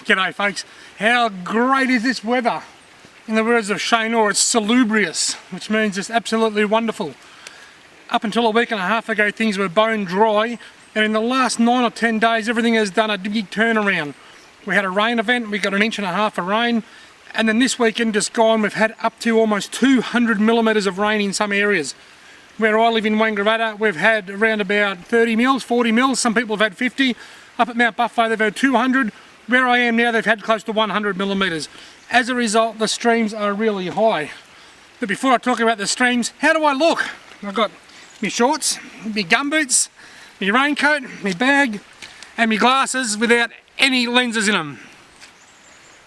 G'day folks, how great is this weather? In the words of Shane Orr, it's salubrious, which means it's absolutely wonderful. Up until a week and a half ago things were bone dry, and in the last 9 or 10 days everything has done a big turnaround. We had a rain event, we got 1.5 inches of rain, and then this weekend just gone we've had up to almost 200 millimetres of rain in some areas. Where I live in Wangaratta we've had around about 30 mils, 40 mils, some people have had 50. Up at Mount Buffalo they've had 200. Where I am now they've had close to 100 millimetres. As a result the streams are really high. But before I talk about the streams, how do I look? I've got my shorts, my gumboots, my raincoat, my bag and my glasses without any lenses in them.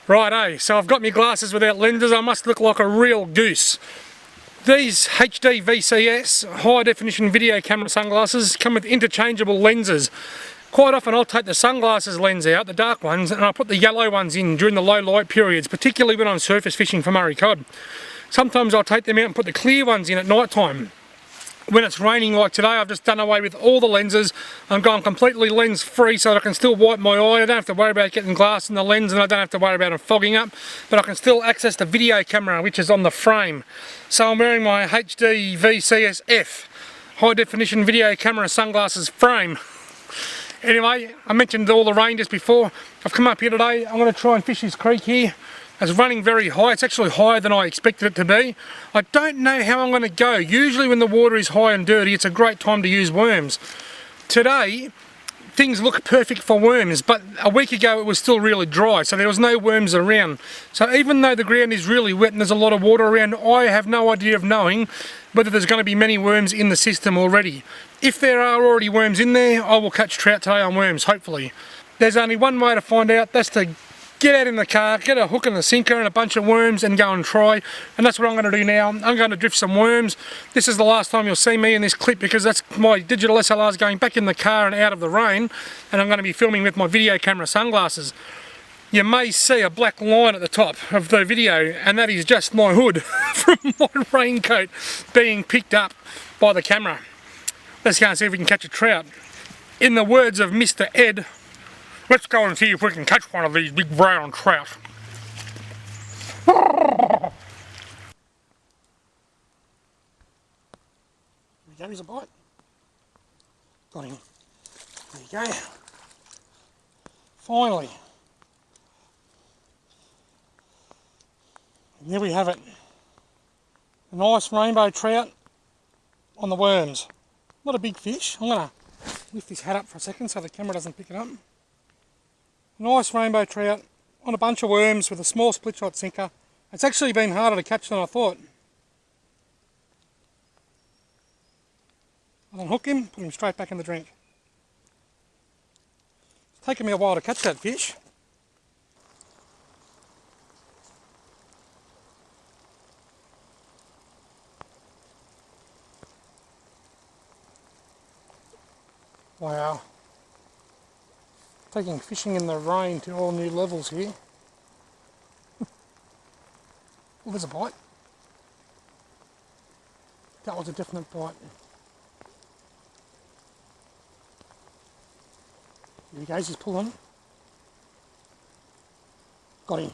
Righto, so I've got my glasses without lenses. I must look like a real goose. These HD VCS high definition video camera sunglasses come with interchangeable lenses. Quite often I'll take the sunglasses lens out, the dark ones, and I'll put the yellow ones in during the low light periods, particularly when I'm surface fishing for Murray cod. Sometimes I'll take them out and put the clear ones in at night time. When it's raining like today, I've just done away with all the lenses. I'm going completely lens free so that I can still wipe my eye. I don't have to worry about getting glass in the lens, and I don't have to worry about it fogging up, but I can still access the video camera which is on the frame. So I'm wearing my HD VCS high definition video camera sunglasses frame. Anyway, I mentioned all the rain just before. I've come up here today, I'm going to try and fish this creek here. It's running very high, it's actually higher than I expected it to be. I don't know how I'm going to go. Usually when the water is high and dirty it's a great time to use worms. Today things look perfect for worms, but a week ago it was still really dry, so there was no worms around. So even though the ground is really wet and there's a lot of water around, I have no idea of knowing whether there's going to be many worms in the system already. If there are already worms in there, I will catch trout today on worms, hopefully. There's only one way to find out, that's to get out in the car, get a hook and a sinker and a bunch of worms and go and try. And that's what I'm going to do now. I'm going to drift some worms. This is the last time you'll see me in this clip because that's my digital SLR's going back in the car and out of the rain, and I'm going to be filming with my video camera sunglasses. You may see a black line at the top of the video, and that is just my hood from my raincoat being picked up by the camera. Let's go and see if we can catch a trout. In the words of Mr. Ed, let's go and see if we can catch one of these big brown trout. There goes a bite. Got him. There you go. Finally. And there we have it. A nice rainbow trout on the worms. Not a big fish. I'm going to lift this hat up for a second so the camera doesn't pick it up. Nice rainbow trout on a bunch of worms with a small split shot sinker. It's actually been harder to catch than I thought. I'll unhook him, put him straight back in the drink. It's taken me a while to catch that fish. Wow. Taking fishing in the rain to all new levels here. Oh, there's a bite. That was a definite bite. Here he goes, he's pulling. Got him.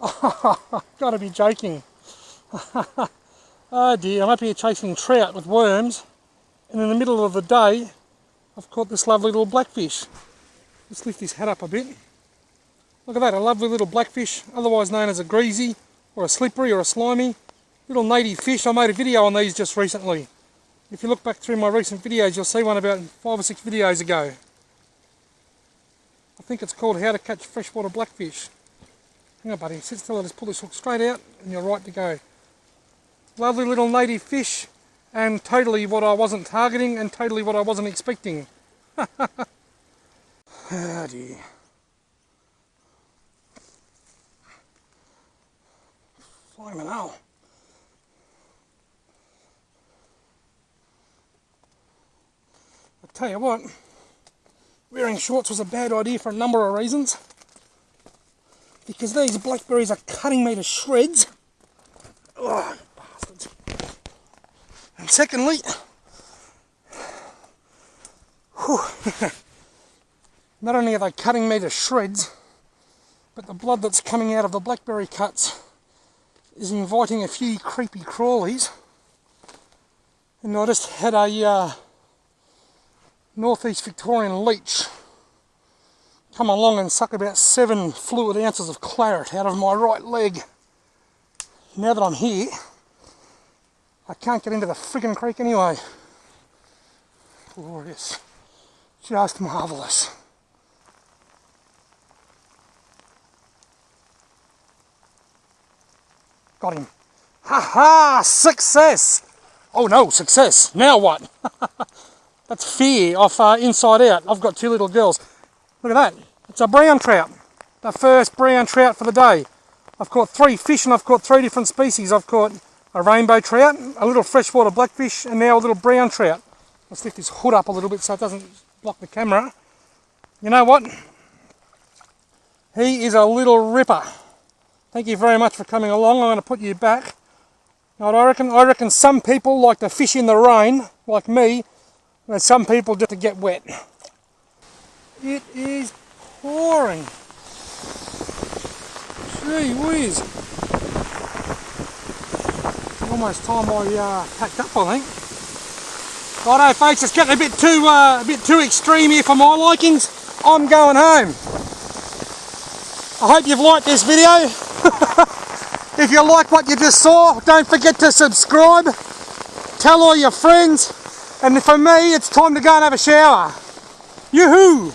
Oh, gotta be joking. Oh dear, I'm up here chasing trout with worms, and in the middle of the day I've caught this lovely little blackfish. Let's lift this hat up a bit. Look at that, a lovely little blackfish, otherwise known as a greasy, or a slippery, or a slimy. Little native fish. I made a video on these just recently. If you look back through my recent videos, you'll see one about 5 or 6 videos ago. I think it's called How to Catch Freshwater Blackfish. Hang on buddy, sit still, I'll just pull this hook straight out and you're right to go. Lovely little native fish, and totally what I wasn't targeting and totally what I wasn't expecting. Oh dear. Flaming hell. I tell you what, wearing shorts was a bad idea for a number of reasons. Because these blackberries are cutting me to shreds. Oh, bastards. And secondly, not only are they cutting me to shreds, but the blood that's coming out of the blackberry cuts is inviting a few creepy crawlies. And I just had a northeast Victorian leech come along and suck about 7 fluid ounces of claret out of my right leg. Now that I'm here, I can't get into the friggin' creek anyway. Glorious. Just marvellous. Got him. Ha ha! Success! Oh no, success. Now what? That's fear off inside out. I've got 2 little girls. Look at that. It's a brown trout. The first brown trout for the day. I've caught 3 fish and I've caught 3 different species. I've caught a rainbow trout, a little freshwater blackfish, and now a little brown trout. Let's lift this hood up a little bit so it doesn't block the camera. You know what? He is a little ripper. Thank you very much for coming along. I'm going to put you back. Now, I reckon some people like to fish in the rain, like me, and some people just to get wet. It is pouring. Gee whiz. Almost time I packed up, I think. Righto folks, it's getting a bit too extreme here for my likings. I'm going home. I hope you've liked this video. If you like what you just saw, don't forget to subscribe. Tell all your friends. And for me, it's time to go and have a shower. Yoo-hoo!